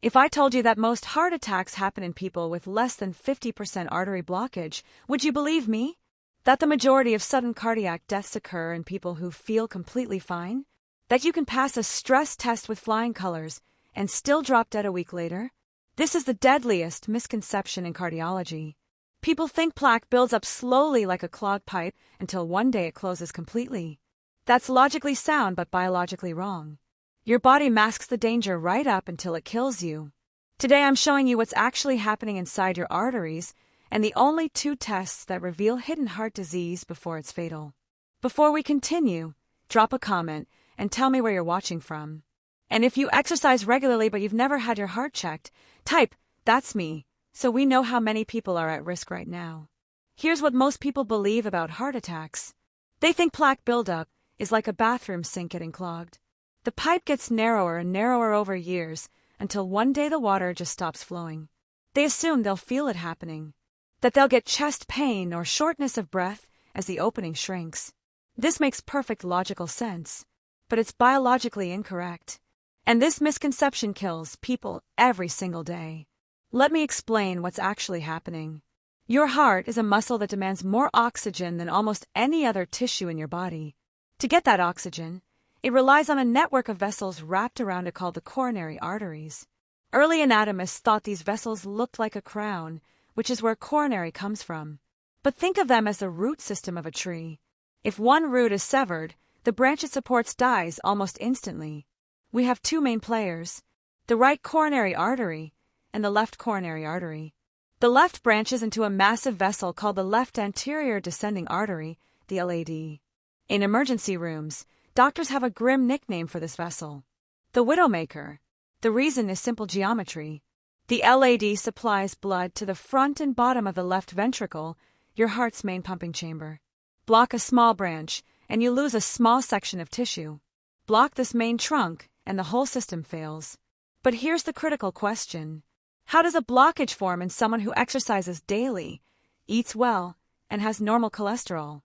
If I told you that most heart attacks happen in people with less than 50% artery blockage, would you believe me? That the majority of sudden cardiac deaths occur in people who feel completely fine? That you can pass a stress test with flying colors and still drop dead a week later? This is the deadliest misconception in cardiology. People think plaque builds up slowly like a clogged pipe until one day it closes completely. That's logically sound but biologically wrong. Your body masks the danger right up until it kills you. Today I'm showing you what's actually happening inside your arteries and the only 2 tests that reveal hidden heart disease before it's fatal. Before we continue, drop a comment and tell me where you're watching from. And if you exercise regularly but you've never had your heart checked, type, "That's me," so we know how many people are at risk right now. Here's what most people believe about heart attacks. They think plaque buildup is like a bathroom sink getting clogged. The pipe gets narrower and narrower over years until one day the water just stops flowing. They assume they'll feel it happening, that they'll get chest pain or shortness of breath as the opening shrinks. This makes perfect logical sense, but it's biologically incorrect. And this misconception kills people every single day. Let me explain what's actually happening. Your heart is a muscle that demands more oxygen than almost any other tissue in your body. To get that oxygen, it relies on a network of vessels wrapped around it called the coronary arteries. Early anatomists thought these vessels looked like a crown, which is where coronary comes from. But think of them as the root system of a tree. If one root is severed, the branch it supports dies almost instantly. We have 2 main players, the right coronary artery and the left coronary artery. The left branches into a massive vessel called the left anterior descending artery, the LAD. In emergency rooms, doctors have a grim nickname for this vessel, the Widowmaker. The reason is simple geometry. The LAD supplies blood to the front and bottom of the left ventricle, your heart's main pumping chamber. Block a small branch, and you lose a small section of tissue. Block this main trunk, and the whole system fails. But here's the critical question. How does a blockage form in someone who exercises daily, eats well, and has normal cholesterol?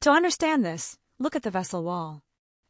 To understand this, look at the vessel wall.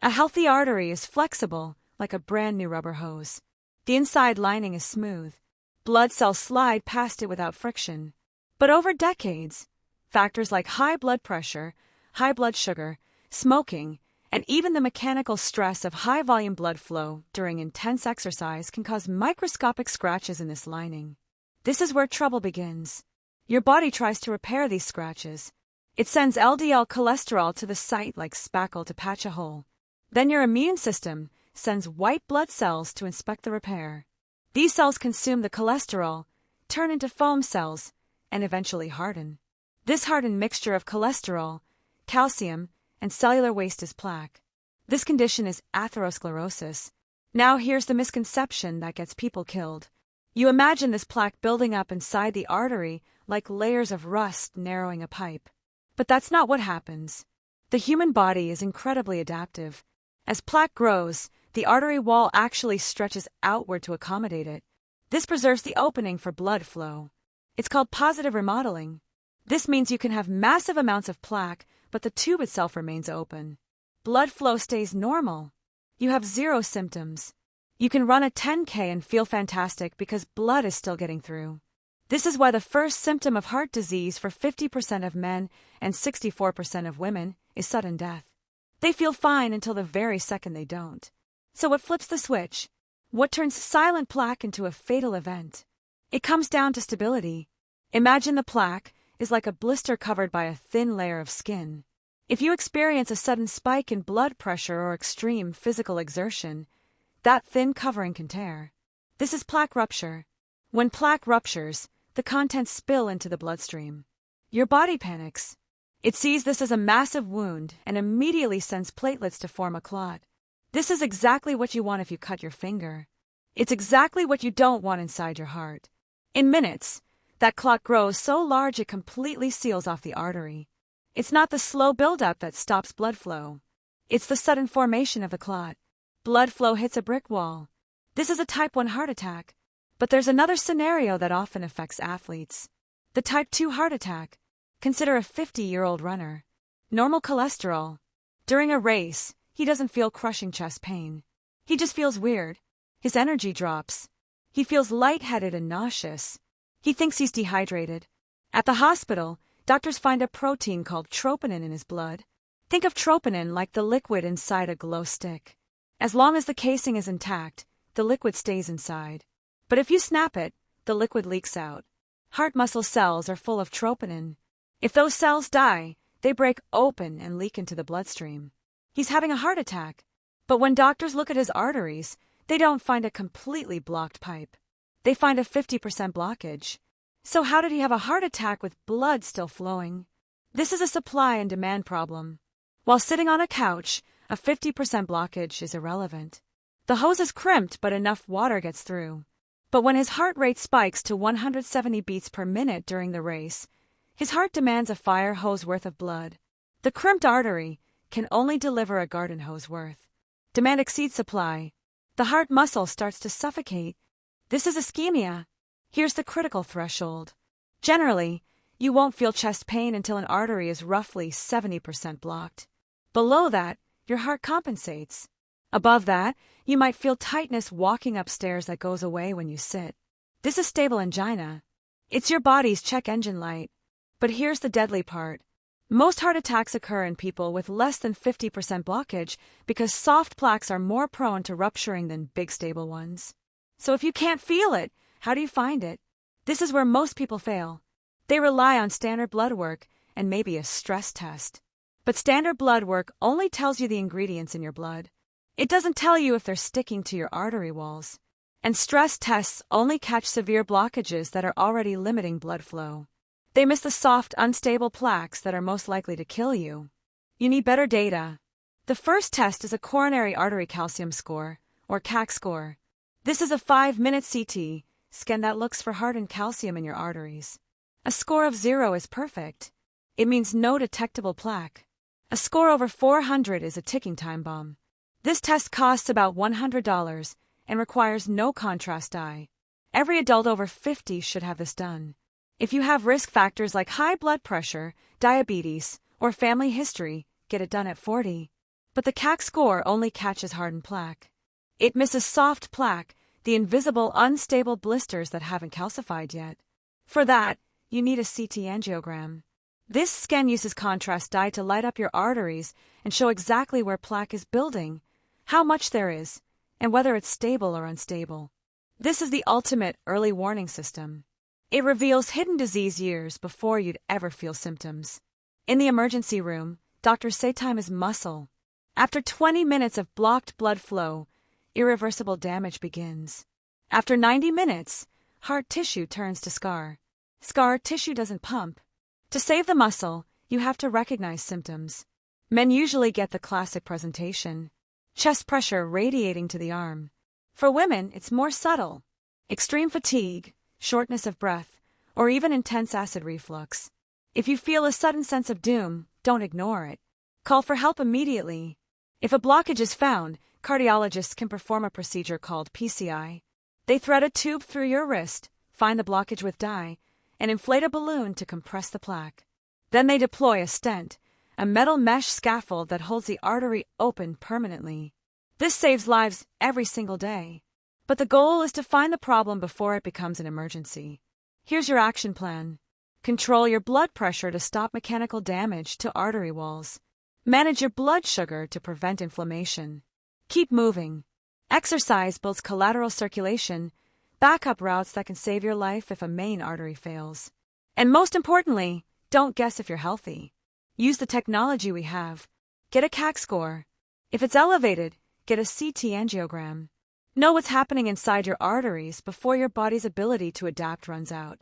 A healthy artery is flexible, like a brand new rubber hose. The inside lining is smooth. Blood cells slide past it without friction. But over decades, factors like high blood pressure, high blood sugar, smoking, and even the mechanical stress of high-volume blood flow during intense exercise can cause microscopic scratches in this lining. This is where trouble begins. Your body tries to repair these scratches. It sends LDL cholesterol to the site like spackle to patch a hole. Then your immune system sends white blood cells to inspect the repair. These cells consume the cholesterol, turn into foam cells, and eventually harden. This hardened mixture of cholesterol, calcium, and cellular waste is plaque. This condition is atherosclerosis. Now here's the misconception that gets people killed. You imagine this plaque building up inside the artery like layers of rust narrowing a pipe. But that's not what happens. The human body is incredibly adaptive. As plaque grows, the artery wall actually stretches outward to accommodate it. This preserves the opening for blood flow. It's called positive remodeling. This means you can have massive amounts of plaque, but the tube itself remains open. Blood flow stays normal. You have 0 symptoms. You can run a 10K and feel fantastic because blood is still getting through. This is why the first symptom of heart disease for 50% of men and 64% of women is sudden death. They feel fine until the very second they don't. So what flips the switch? What turns silent plaque into a fatal event? It comes down to stability. Imagine the plaque is like a blister covered by a thin layer of skin. If you experience a sudden spike in blood pressure or extreme physical exertion, that thin covering can tear. This is plaque rupture. When plaque ruptures, the contents spill into the bloodstream. Your body panics. It sees this as a massive wound and immediately sends platelets to form a clot. This is exactly what you want if you cut your finger. It's exactly what you don't want inside your heart. In minutes, that clot grows so large it completely seals off the artery. It's not the slow buildup that stops blood flow. It's the sudden formation of the clot. Blood flow hits a brick wall. This is a type 1 heart attack. But there's another scenario that often affects athletes. The type 2 heart attack. Consider a 50-year-old runner. Normal cholesterol. During a race, he doesn't feel crushing chest pain. He just feels weird. His energy drops. He feels lightheaded and nauseous. He thinks he's dehydrated. At the hospital, doctors find a protein called troponin in his blood. Think of troponin like the liquid inside a glow stick. As long as the casing is intact, the liquid stays inside. But if you snap it, the liquid leaks out. Heart muscle cells are full of troponin. If those cells die, they break open and leak into the bloodstream. He's having a heart attack. But when doctors look at his arteries, they don't find a completely blocked pipe. They find a 50% blockage. So how did he have a heart attack with blood still flowing? This is a supply and demand problem. While sitting on a couch, a 50% blockage is irrelevant. The hose is crimped, but enough water gets through. But when his heart rate spikes to 170 beats per minute during the race, his heart demands a fire hose worth of blood. The crimped artery can only deliver a garden hose worth. Demand exceeds supply. The heart muscle starts to suffocate. This is ischemia. Here's the critical threshold. Generally, you won't feel chest pain until an artery is roughly 70% blocked. Below that, your heart compensates. Above that, you might feel tightness walking upstairs that goes away when you sit. This is stable angina. It's your body's check engine light. But here's the deadly part. Most heart attacks occur in people with less than 50% blockage because soft plaques are more prone to rupturing than big stable ones. So if you can't feel it, how do you find it? This is where most people fail. They rely on standard blood work and maybe a stress test. But standard blood work only tells you the ingredients in your blood. It doesn't tell you if they're sticking to your artery walls. And stress tests only catch severe blockages that are already limiting blood flow. They miss the soft, unstable plaques that are most likely to kill you. You need better data. The first test is a coronary artery calcium score, or CAC score. This is a 5-minute CT scan that looks for hardened calcium in your arteries. A score of 0 is perfect. It means no detectable plaque. A score over 400 is a ticking time bomb. This test costs about $100 and requires no contrast dye. Every adult over 50 should have this done. If you have risk factors like high blood pressure, diabetes, or family history, get it done at 40. But the CAC score only catches hardened plaque. It misses soft plaque, the invisible, unstable blisters that haven't calcified yet. For that, you need a CT angiogram. This scan uses contrast dye to light up your arteries and show exactly where plaque is building, how much there is, and whether it's stable or unstable. This is the ultimate early warning system. It reveals hidden disease years before you'd ever feel symptoms. In the emergency room, doctors say time is muscle. After 20 minutes of blocked blood flow, irreversible damage begins. After 90 minutes, heart tissue turns to scar. Scar tissue doesn't pump. To save the muscle, you have to recognize symptoms. Men usually get the classic presentation: chest pressure radiating to the arm. For women, it's more subtle: extreme fatigue, shortness of breath, or even intense acid reflux. If you feel a sudden sense of doom, don't ignore it. Call for help immediately. If a blockage is found, cardiologists can perform a procedure called PCI. They thread a tube through your wrist, find the blockage with dye, and inflate a balloon to compress the plaque. Then they deploy a stent, a metal mesh scaffold that holds the artery open permanently. This saves lives every single day. But the goal is to find the problem before it becomes an emergency. Here's your action plan. Control your blood pressure to stop mechanical damage to artery walls. Manage your blood sugar to prevent inflammation. Keep moving. Exercise builds collateral circulation, backup routes that can save your life if a main artery fails. And most importantly, don't guess if you're healthy. Use the technology we have. Get a CAC score. If it's elevated, get a CT angiogram. Know what's happening inside your arteries before your body's ability to adapt runs out.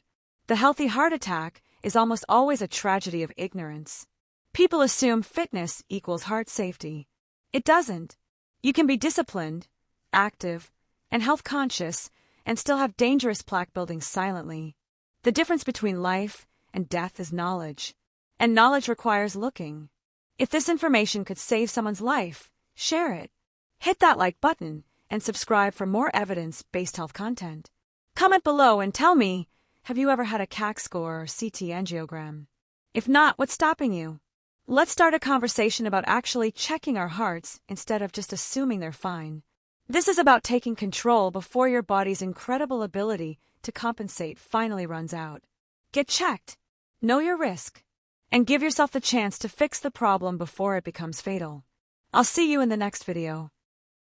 The healthy heart attack is almost always a tragedy of ignorance. People assume fitness equals heart safety. It doesn't. You can be disciplined, active, and health conscious and still have dangerous plaque building silently. The difference between life and death is knowledge. And knowledge requires looking. If this information could save someone's life, share it. Hit that like button and subscribe for more evidence-based health content. Comment below and tell me, have you ever had a CAC score or CT angiogram? If not, what's stopping you? Let's start a conversation about actually checking our hearts instead of just assuming they're fine. This is about taking control before your body's incredible ability to compensate finally runs out. Get checked, know your risk, and give yourself the chance to fix the problem before it becomes fatal. I'll see you in the next video.